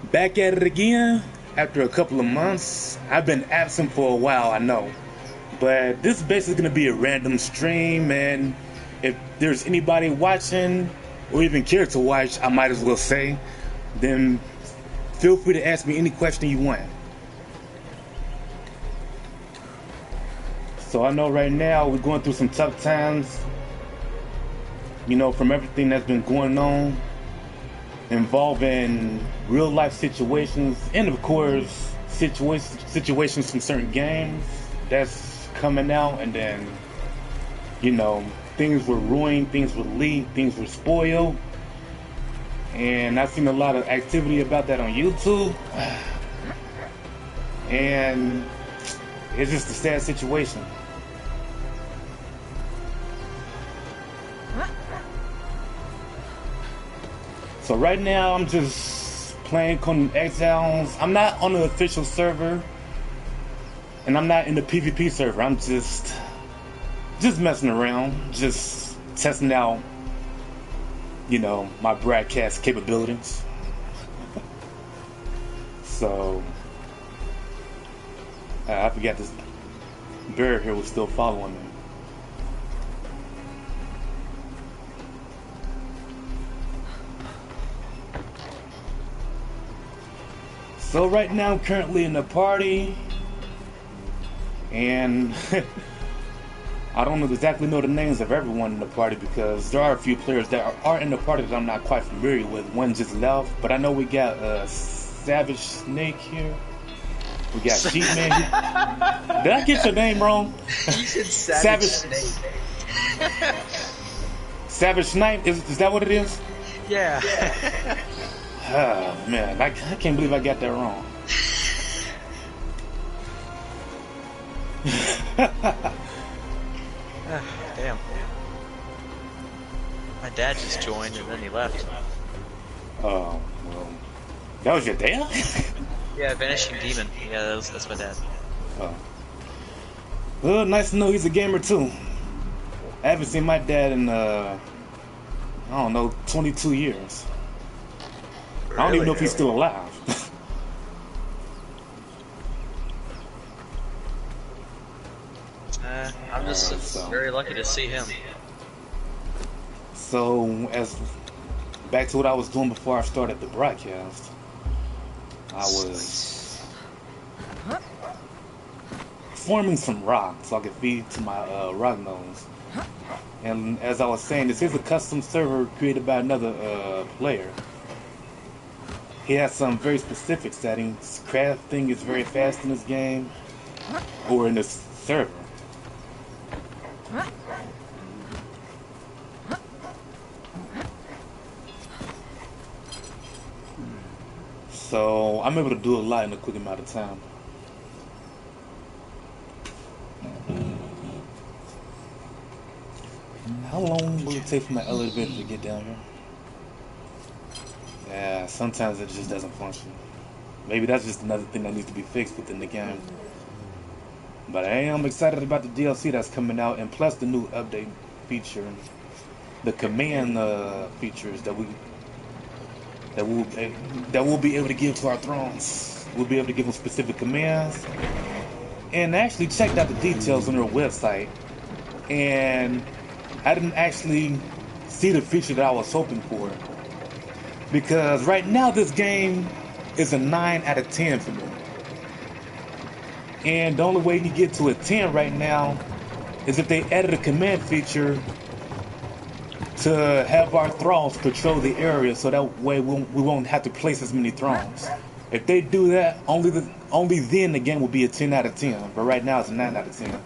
Back at it again after a couple of months. I've been absent for a while, I know. But this is basically going to be a random stream, and if there's anybody watching or even care to watch, I might as well say, then feel free to ask me any question you want. So I know right now we're going through some tough times, from everything that's been going on, involving real life situations, and of course situations from certain games that's coming out, and then things were ruined, things were leaked, things were spoiled, and I've seen a lot of activity about that on YouTube, and it's just a sad situation. So right now I'm just playing Conan Exiles. I'm not on the official server, and I'm not in the PvP server. I'm just messing around, just testing out, my broadcast capabilities. So I forgot this bird here was still following me. So right now I'm currently in the party, and I don't exactly know the names of everyone in the party because there are a few players that are in the party that I'm not quite familiar with. One just left, but I know we got Savage Snake here. We got Sheepman here. Did I get your name wrong? You said Savage Snake. Savage Snake? Is that what it is? Yeah. Oh, man, I can't believe I got that wrong. Damn. My dad just joined and then he left. Oh, well. That was your dad? Yeah, Vanishing Demon. Yeah, that's my dad. Oh. Well, nice to know he's a gamer too. I haven't seen my dad in, 22 years. I don't even know if he's still alive. I'm just very lucky to see him. So, back to what I was doing before I started the broadcast, I was forming some rock so I could feed to my rock nose. And as I was saying, this is a custom server created by another player. He has some very specific settings. Crafting is very fast in this game, or in this server. So I'm able to do a lot in a quick amount of time. How long will it take for my elevator to get down here? Yeah, sometimes it just doesn't function. Maybe that's just another thing that needs to be fixed within the game. But I am excited about the DLC that's coming out, and plus the new update feature, the command features that we'll be able to give to our thrones. We'll be able to give them specific commands. And I actually checked out the details on their website, and I didn't actually see the feature that I was hoping for. Because right now this game is a 9 out of 10 for me. And the only way you get to a 10 right now is if they added a command feature to have our thralls patrol the area, so that way we won't have to place as many thrones. If they do that, only then the game will be a 10 out of 10. But right now it's a 9 out of 10.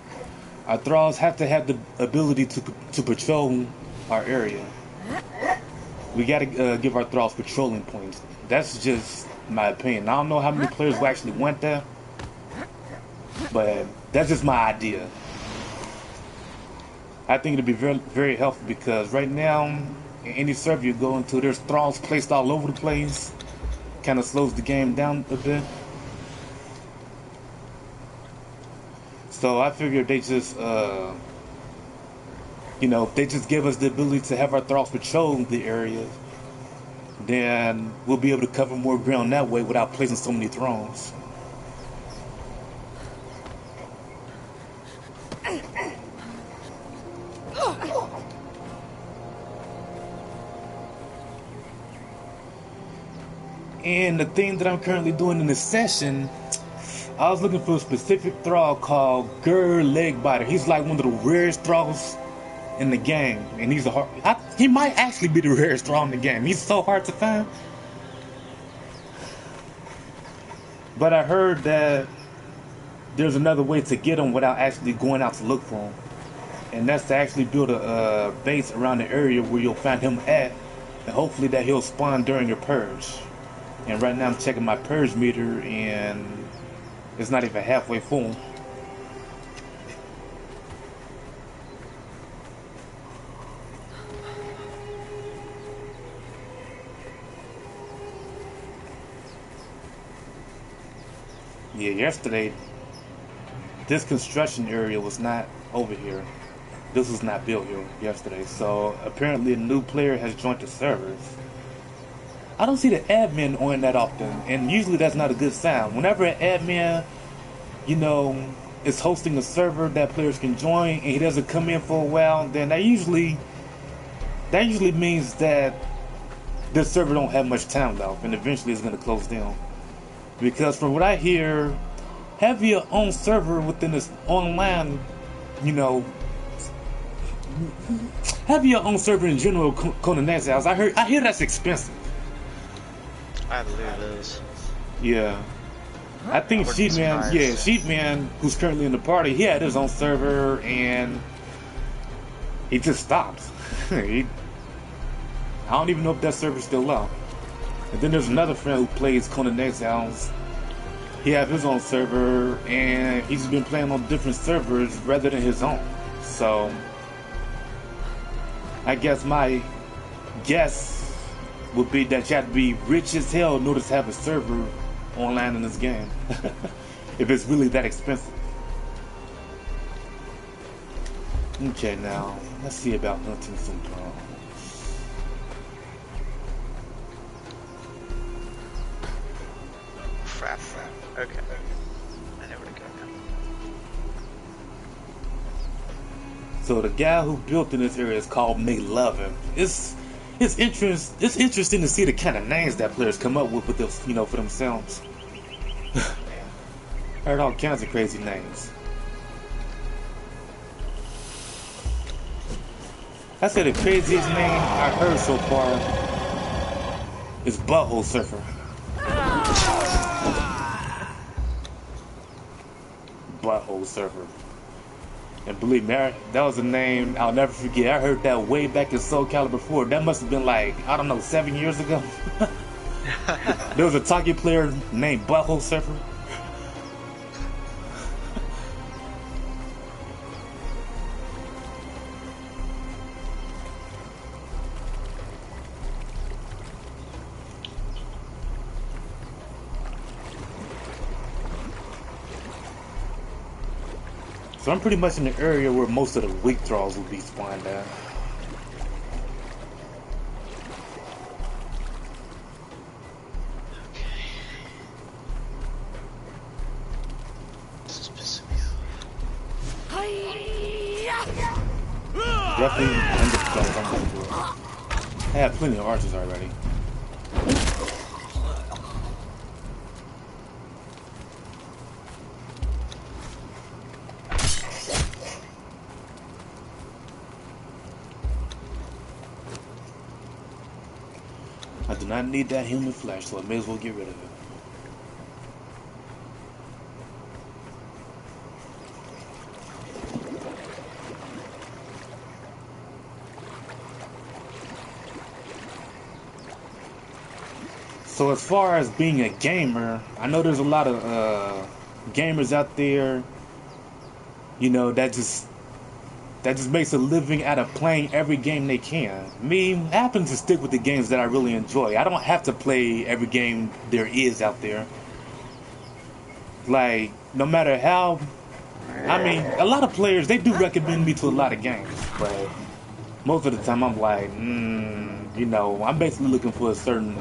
Our thralls have to have the ability to patrol our area. We gotta give our thralls patrolling points. That's just my opinion. I don't know how many players will actually want that, but that's just my idea. I think it'd be very, very helpful because right now, in any server you go into, there's thralls placed all over the place. Kind of slows the game down a bit. So I figured they just, if they just give us the ability to have our thralls patrol the area, then we'll be able to cover more ground that way without placing so many thrones. And the thing that I'm currently doing in this session, I was looking for a specific thrall called Gur Legbiter. He's like one of the rarest thralls in the game, and he's he might actually be the rarest thrall in the game. He's so hard to find. But I heard that there's another way to get him without actually going out to look for him, and that's to actually build a base around the area where you'll find him at, and hopefully that he'll spawn during your purge. And right now I'm checking my purge meter, and it's not even halfway full. Yeah, yesterday, this construction area was not over here. This was not built here yesterday. So apparently a new player has joined the servers. I don't see the admin on that often, and usually that's not a good sign. Whenever an admin, you know, is hosting a server that players can join and he doesn't come in for a while, then that usually means that this server don't have much time left, and eventually it's going to close down. Because from what I hear, have your own server within this online, you know, have your own server in general, Conan Exiles. I hear that's expensive. I believe it is. Yeah. I think Sheepman, who's currently in the party, he had his own server and he just stopped. I don't even know if that server's still up. And then there's another friend who plays Conan Exiles. He has his own server and he's been playing on different servers rather than his own. So I guess my guess would be that you have to be rich as hell in order to have a server online in this game. If it's really that expensive. Okay, now let's see about hunting some thralls. Crap. Okay. I know where to go now. So the guy who built in this area is called McLovin. It's interesting to see the kind of names that players come up with this, you know, for themselves. I heard all kinds of crazy names. I said the craziest name I heard so far is Butthole Surfer. Butthole Surfer. And believe me, that was a name I'll never forget. I heard that way back in Soul Calibur 4. That must have been like, I don't know, 7 years ago. There was a Taki player named Butthole Surfer. So I'm pretty much in the area where most of the weak thralls will be spawned at. Definitely uncomfortable. I have plenty of archers already. I do not need that human flesh, so I may as well get rid of it. So as far as being a gamer, I know there's a lot of gamers out there, you know, that just makes a living out of playing every game they can. Me, I happen to stick with the games that I really enjoy. I don't have to play every game there is out there. Like, no matter how, I mean, a lot of players, they do recommend me to a lot of games, but most of the time I'm like, you know, I'm basically looking for a certain,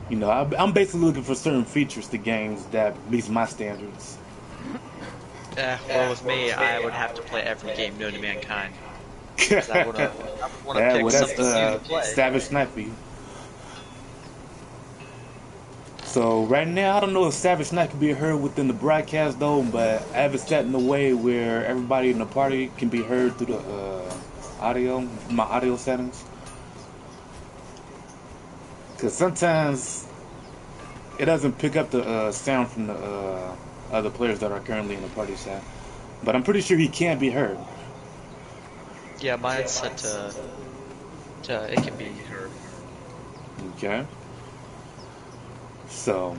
you know, I'm basically looking for certain features to games that meets my standards. Well, with me, I would have to play every game known to mankind because I would wanna Yeah, pick well, that's something new to play. Savage Sniper. So right now, I don't know if Savage Night can be heard within the broadcast though, but I have it set in a way where everybody in the party can be heard through the audio, my audio settings. Because sometimes it doesn't pick up the sound from the other players that are currently in the party chat. But I'm pretty sure he can be heard. Yeah, mine's set to it can be heard. Okay. So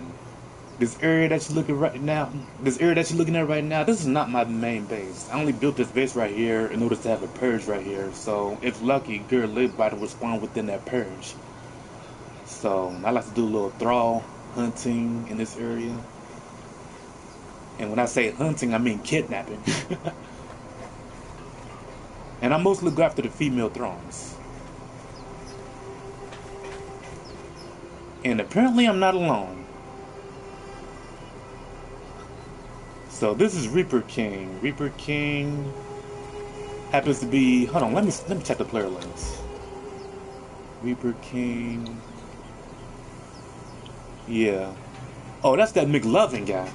this area that you're looking right now, this area that you're looking at right now, this is not my main base. I only built this base right here in order to have a purge right here. So if lucky, good live by will spawn within that purge. So I like to do a little thrall hunting in this area. And when I say hunting, I mean kidnapping. And I mostly go after the female thrones. And apparently I'm not alone. So this is Reaper King. Reaper King happens to be. Hold on, let me check the player list. Reaper King. Yeah. Oh, that's that McLovin guy.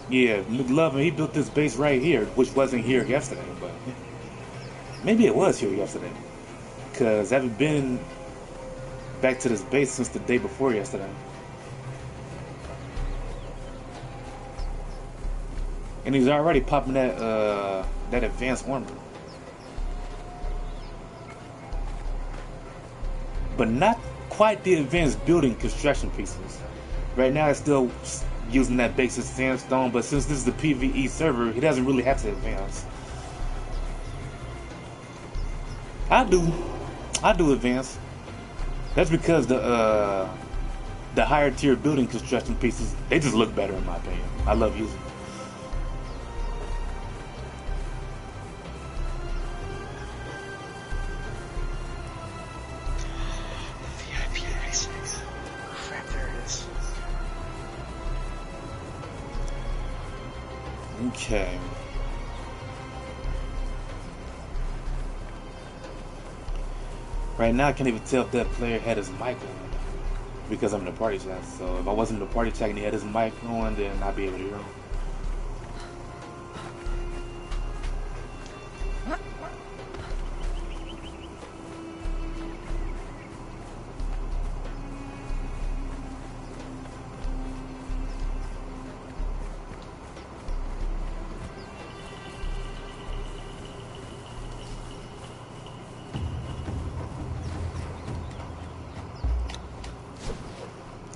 Yeah, McLovin. He built this base right here, which wasn't here yesterday, but maybe it was here yesterday. Cause I haven't been back to this base since the day before yesterday. And he's already popping that advanced armor. But not quite the advanced building construction pieces. Right now it's still using that basic sandstone, but since this is the PvE server, he doesn't really have to advance. I do advance. That's because the higher tier building construction pieces, they just look better in my opinion. I love using them. VIP access. Crap, there it is. Okay. Right now I can't even tell if that player had his mic on because I'm in the party chat. So if I wasn't in the party chat and he had his mic on, then I'd be able to hear him.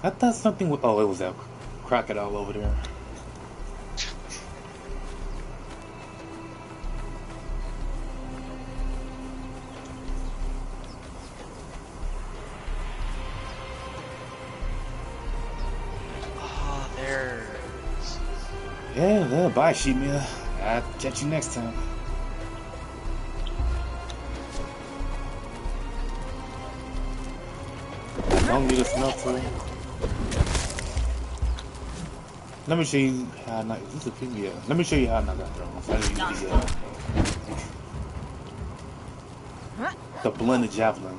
I thought something was. Oh, it was that crocodile over there. Oh, there it is. Yeah, well, bye, Sheepmeal. I'll catch you next time. Don't need a smelter. Let me show you how I knock. Is this a pin? Yeah. Let me show you how I knock out thrones. I use the blended javelin.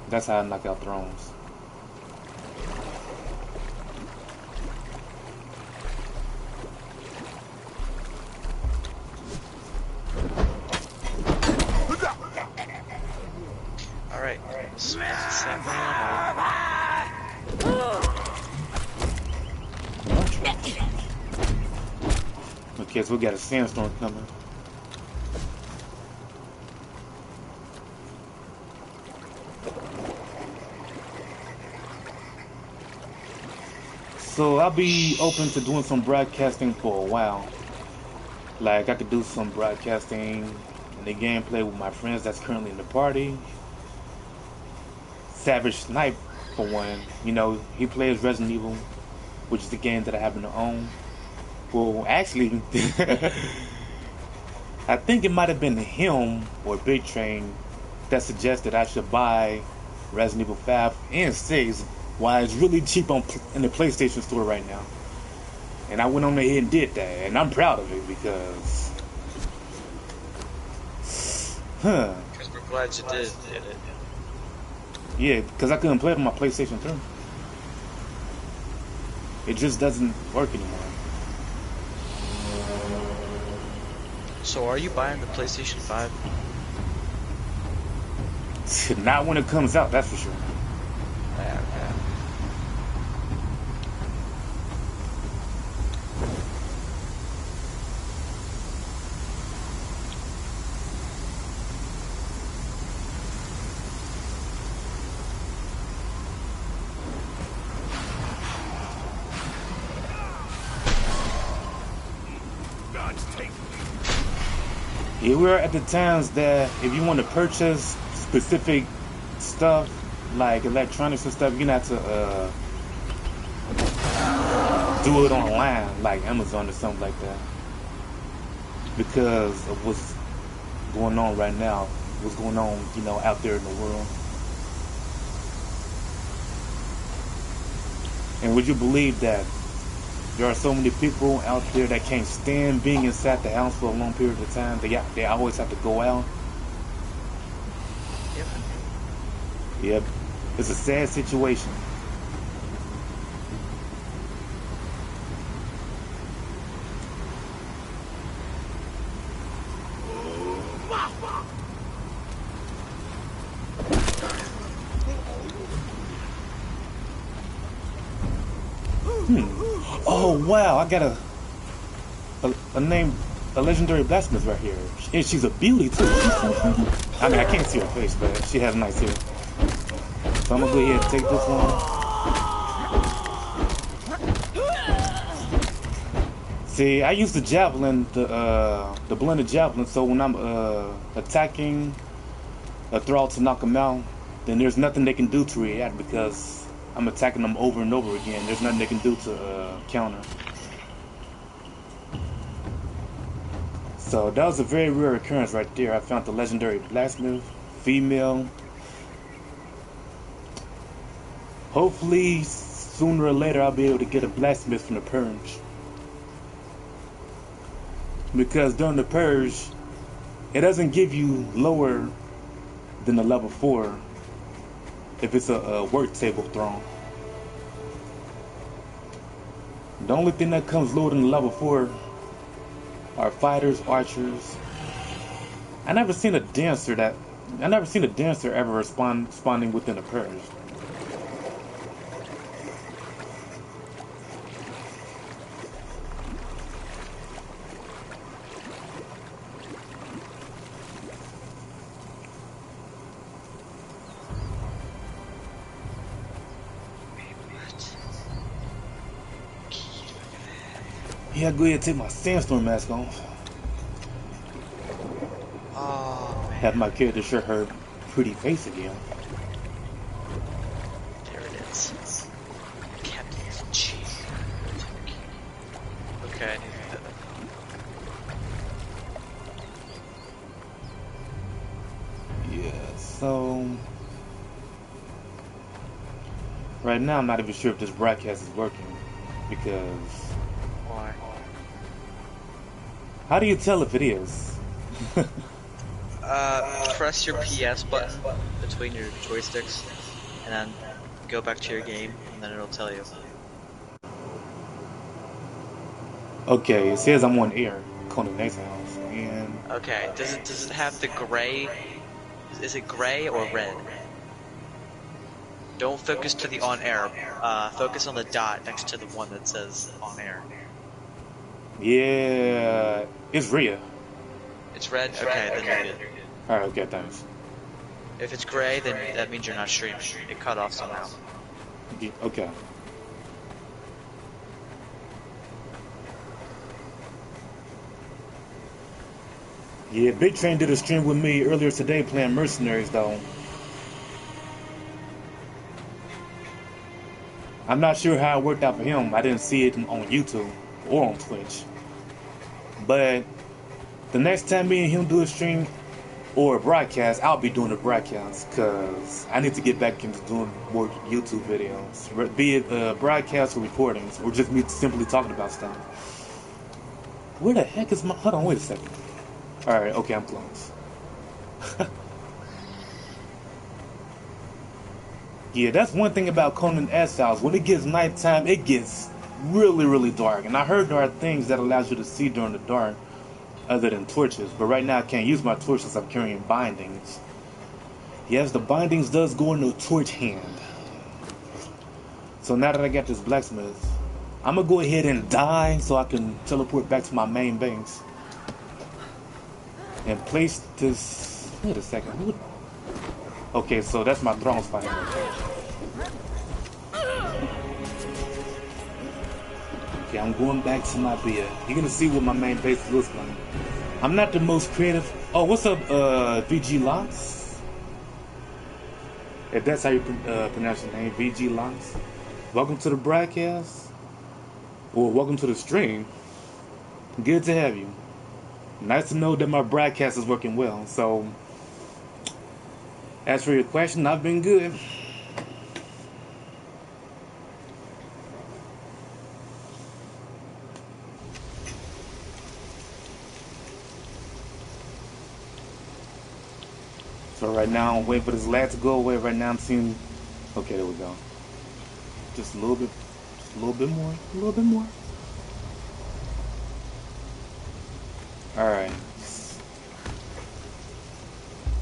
That's how I knock out thrones. Alright. Okay, so we got a sandstorm coming. So I'll be open to doing some broadcasting for a while. Like I could do some broadcasting and the gameplay with my friends that's currently in the party. Savage Snipe for one. You know, he plays Resident Evil. which is the game that I happen to own. Well, actually, I think it might have been him or Big Train that suggested I should buy Resident Evil 5 and 6 while it's really cheap in the PlayStation Store right now. And I went on ahead and did that, and I'm proud of it because, Because we're glad you did it. Yeah, because I couldn't play it on my PlayStation 3. It just doesn't work anymore. So are you buying the PlayStation 5? Not when it comes out, that's for sure. Yeah, okay. Yeah, we're at the times that if you want to purchase specific stuff like electronics and stuff, you're gonna have to do it online, like Amazon or something like that, because of what's going on right now, what's going on, out there in the world. And would you believe that there are so many people out there that can't stand being inside the house for a long period of time? They always have to go out. Yep. It's a sad situation. Oh wow, I got a name, a legendary blacksmith right here. And she's a beauty too. She's so pretty. I mean, I can't see her face, but she has nice hair. So I'm gonna go ahead and take this one. See, I use the javelin, the blended javelin, so when I'm attacking a thrall to knock them out, then there's nothing they can do to react because I'm attacking them over and over again. There's nothing they can do to counter. So that was a very rare occurrence right there. I found the legendary blacksmith, female. Hopefully, sooner or later, I'll be able to get a blacksmith from the purge. Because during the purge, it doesn't give you lower than a level 4 if it's a work table throne. The only thing that comes lower than level 4 are fighters, archers. I never seen a dancer ever responding within a purge. Yeah, go ahead and take my sandstorm mask off. Oh, man. Have my character show her pretty face again. There it is. Captain's chair. Okay. Yeah, so right now I'm not even sure if this broadcast is working because Why? how do you tell if it is? Press your PS button between your joysticks, and then go back to your game, and then it'll tell you. Okay, it says I'm on air, Conan Exiles, and Okay, does it have the gray? Is it gray or red? Don't focus to the on air. Focus on the dot next to the one that says on air. yeah, it's Rhea. It's red? Okay, then you're good. Alright, okay, thanks. If it's gray, then that means you're not streaming. It cut off somehow. Okay. Yeah, Big Train did a stream with me earlier today playing Mercenaries though. I'm not sure how it worked out for him. I didn't see it on YouTube or on Twitch. But the next time me and him do a stream or a broadcast, I'll be doing a broadcast because I need to get back into doing more YouTube videos, be it broadcasts or recordings, or just me simply talking about stuff. Where the heck is my... Hold on, wait a second. Alright, okay, I'm close. Yeah, that's one thing about Conan Exiles. When it gets nighttime, it gets really, really dark. And I heard there are things that allows you to see during the dark other than torches. But right now I can't use my torch since I'm carrying bindings. Yes, the bindings does go in the torch hand. So now that I got this blacksmith, I'm going to go ahead and die so I can teleport back to my main base. And place this... Wait a second. Okay, so that's my throne spot. Okay, I'm going back to my bed. You're going to see what my main base looks like. I'm not the most creative. Oh, what's up, VG Lance? If that's how you pronounce your name, VG Lance. Welcome to the broadcast. Or welcome to the stream. Good to have you. Nice to know that my broadcast is working well. So, as for your question, I've been good. So right now, I'm waiting for this lad to go away. Right now, I'm seeing... Okay, there we go. Just a little bit more. A little bit more. Alright.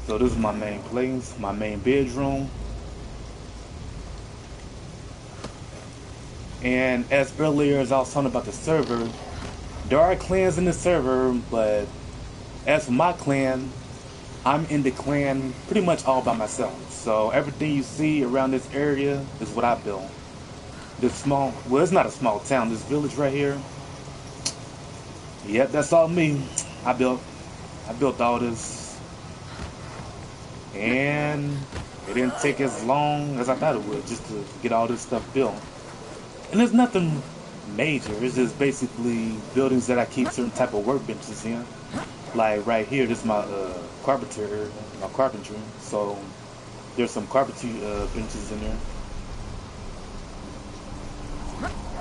So this is my main place, my main bedroom. And as earlier as I was talking about the server, there are clans in the server, but as for my clan, I'm in the clan pretty much all by myself. So everything you see around this area is what I built. This small, well, it's not a small town, this village right here. Yep, that's all me. I built all this. And it didn't take as long as I thought it would just to get all this stuff built. And there's nothing major. It's just basically buildings that I keep certain type of workbenches in. Like right here, this is my carpentry. So there's some carpentry benches in there.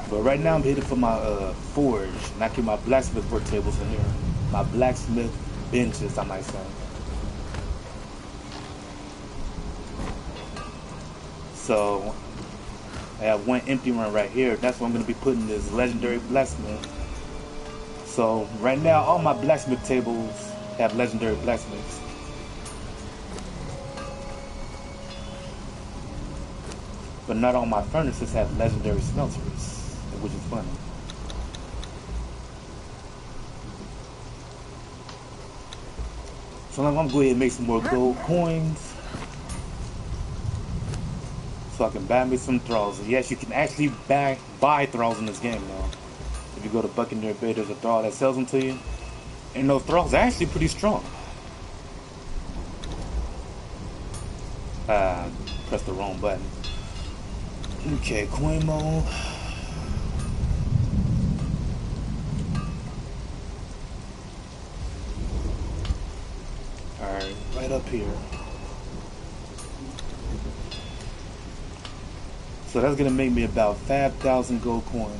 But right now I'm headed for my forge, and I keep my blacksmith work tables in here. My blacksmith benches, I might say. So I have one empty one right here. That's where I'm going to be putting this legendary blacksmith. So right now all my blacksmith tables have legendary blacksmiths. But not all my furnaces have legendary smelters, which is funny. So I'm going to go ahead and make some more gold coins so I can buy me some thralls. And yes, you can actually buy thralls in this game now. If you go to Buccaneer Bay, there's a thrall that sells them to you. And those thralls are actually pretty strong. Press the wrong button. Okay, coin mode. Alright, right up here. So that's gonna make me about 5,000 gold coin.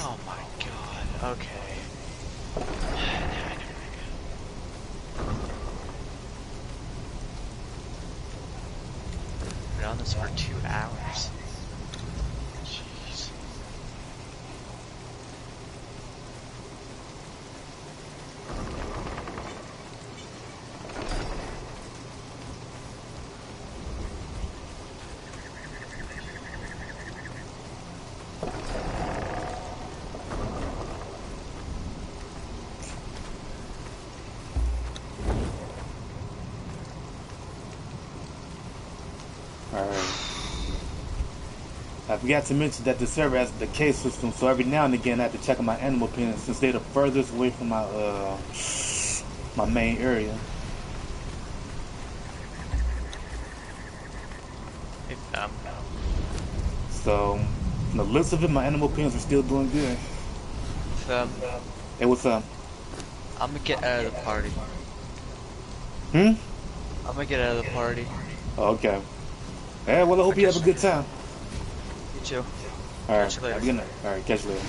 Oh my god, okay. Been on this for 2 hours. Jeez. I forgot to mention that the server has the decay system, so every now and again I have to check on my animal pens since they're the furthest away from my my main area. So, from the looks of it, my animal pins are still doing good. Hey, what's up? I'm gonna get out of the party. Hmm? I'm gonna get out of the party. Okay. Hey, well, I hope you have a good time. You too. Alright, Catch you later. have a good night. Alright, catch you later.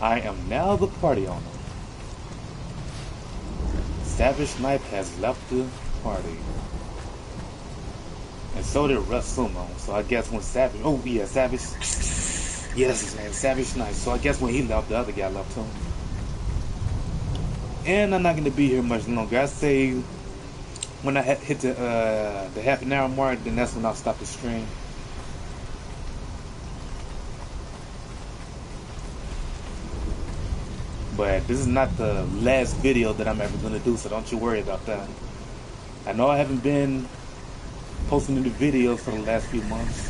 I am now the party owner. Savage Snipe has left the party. And so did Russ Sumo. So I guess when Savage... Oh, yeah, Savage... Yeah, that's his name. Savage Snipe. So I guess when he left, the other guy left too. And I'm not going to be here much longer. I say when I hit the half an hour mark, then that's when I'll stop the stream. But this is not the last video that I'm ever going to do, so don't you worry about that. I know I haven't been posting any videos for the last few months.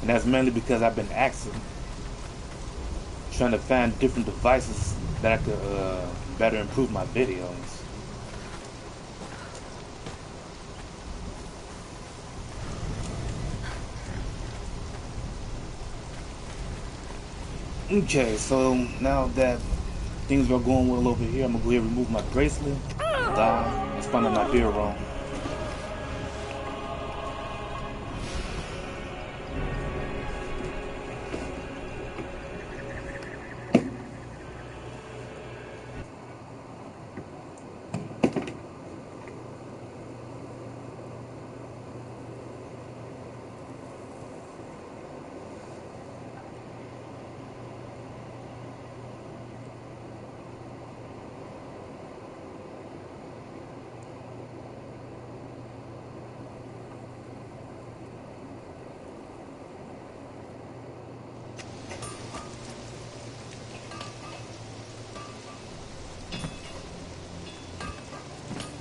And that's mainly because I've been acting. Trying to find different devices that I could better improve my videos. Okay, so now that things are going well over here, I'm gonna go ahead and remove my bracelet. Let's find an idea wrong.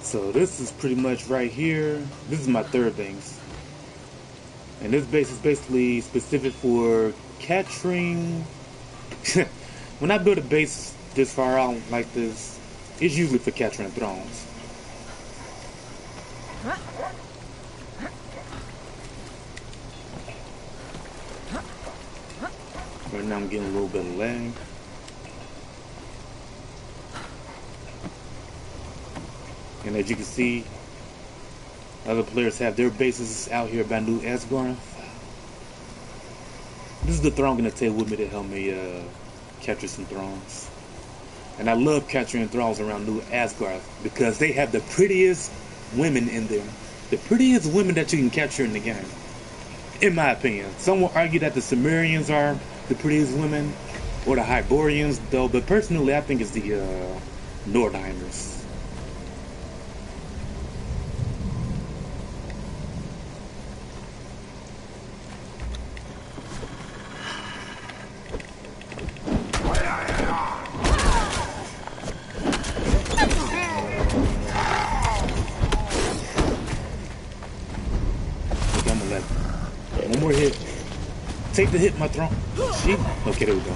So this is pretty much right here. This is my third base. And this base is basically specific for capturing. When I build a base this far out like this, it's usually for capturing thrones. Right now I'm getting a little bit of lag. And as you can see, other players have their bases out here by New Asgard. This is the throne I'm going to take with me to help me capture some thrones. And I love capturing thrones around New Asgard because they have the prettiest women in there. The prettiest women that you can capture in the game. In my opinion. Some will argue that the Sumerians are the prettiest women, or the Hyborians, though. But personally, I think it's the Nordheimers. One more hit. Take the hit, my throne. She? Okay, there we go.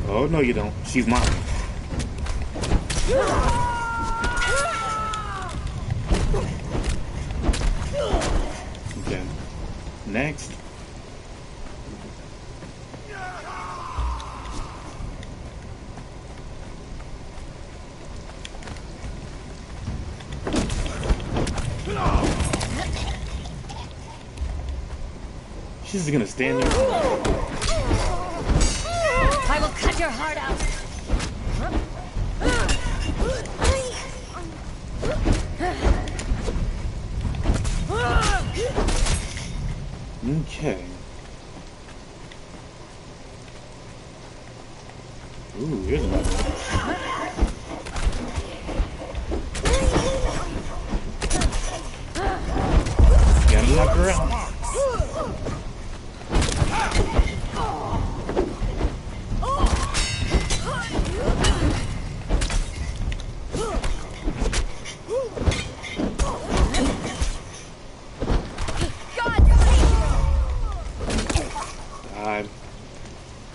Oh, no, you don't. She's mine. Okay. Next. She's just gonna stand there. I will cut your heart out. Okay. Ooh, here's another one. Gotta knock her out.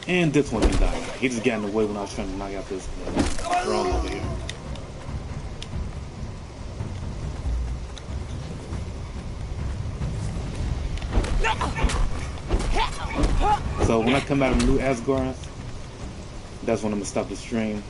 And this one didn't die. He just got in the way when I was trying to knock out this throne over here. So when I come out of New Asgard, that's when I'm gonna stop the stream.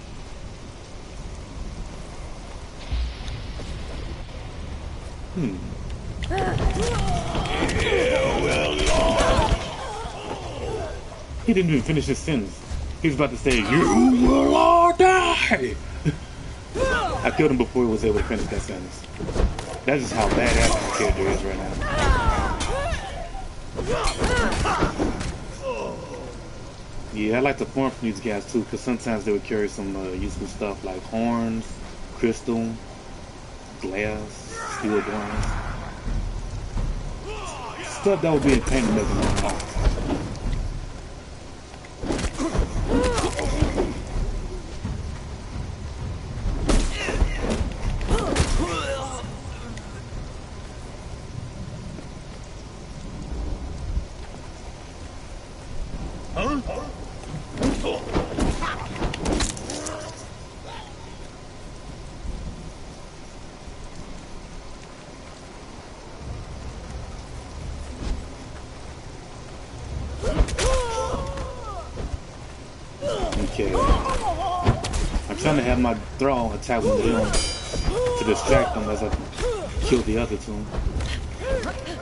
He didn't even finish his sentence. He was about to say, "You will all die." I killed him before he was able to finish that sentence. That's just how badass my character is right now. Yeah, I like to farm from these guys too, because sometimes they would carry some useful stuff like horns, crystal, glass, steel bronze. Stuff that would be a pain to make in my house. Okay. I'm trying to have my throne attack one of them to distract them as I kill the other two.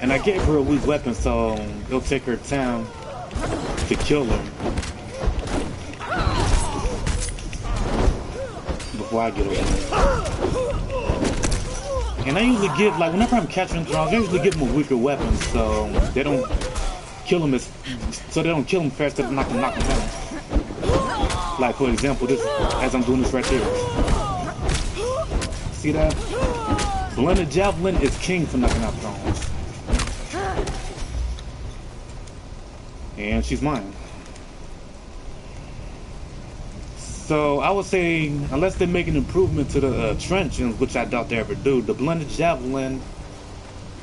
And I gave her a weak weapon, so it'll take her time to kill them before I get over. And I usually give, like, whenever I'm capturing thrones, I usually give them a weaker weapon, so they don't kill them faster than I can knock them down. Like, for example, this, as I'm doing this right here. See that? Blended Javelin is king for knocking out thrones. And she's mine. So I would say, unless they make an improvement to the truncheons, which I doubt they ever do, the Blended Javelin,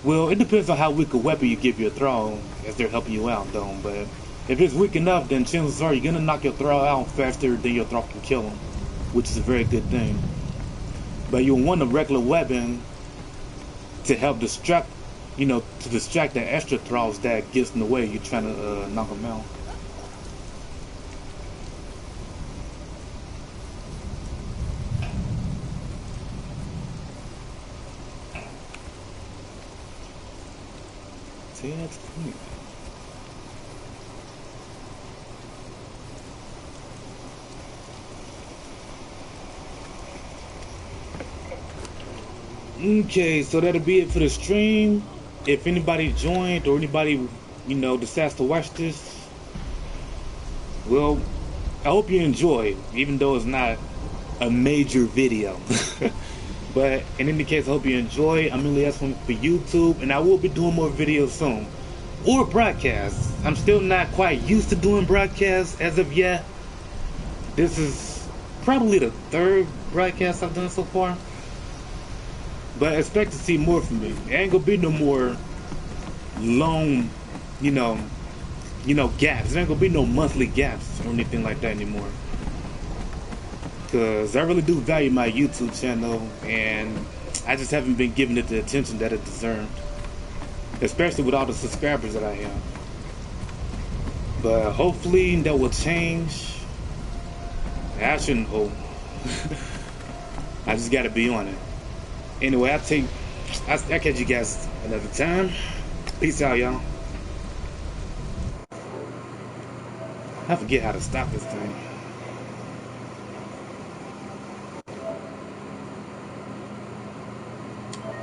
well, it depends on how weak a weapon you give your throne, as they're helping you out, though. But if it's weak enough, then chances are you're gonna knock your throne out faster than your throne can kill him, which is a very good thing. But you'll want a regular weapon to help distract, to distract the extra thralls that gets in the way you're trying to knock them out. See, that's cool. Okay, so that'll be it for the stream. If anybody joined or anybody, decides to watch this, well, I hope you enjoy, even though it's not a major video. But in any case, I hope you enjoy. I'm mainly asking for YouTube, and I will be doing more videos soon. Or broadcasts. I'm still not quite used to doing broadcasts as of yet. This is probably the third broadcast I've done so far. But expect to see more from me. There ain't gonna be no more long, gaps. There ain't gonna be no monthly gaps or anything like that anymore. Because I really do value my YouTube channel, and I just haven't been giving it the attention that it deserved. Especially with all the subscribers that I have. But hopefully that will change. I shouldn't hope. I just gotta be on it. Anyway, I'll catch you guys another time. Peace out, y'all. I forget how to stop this thing.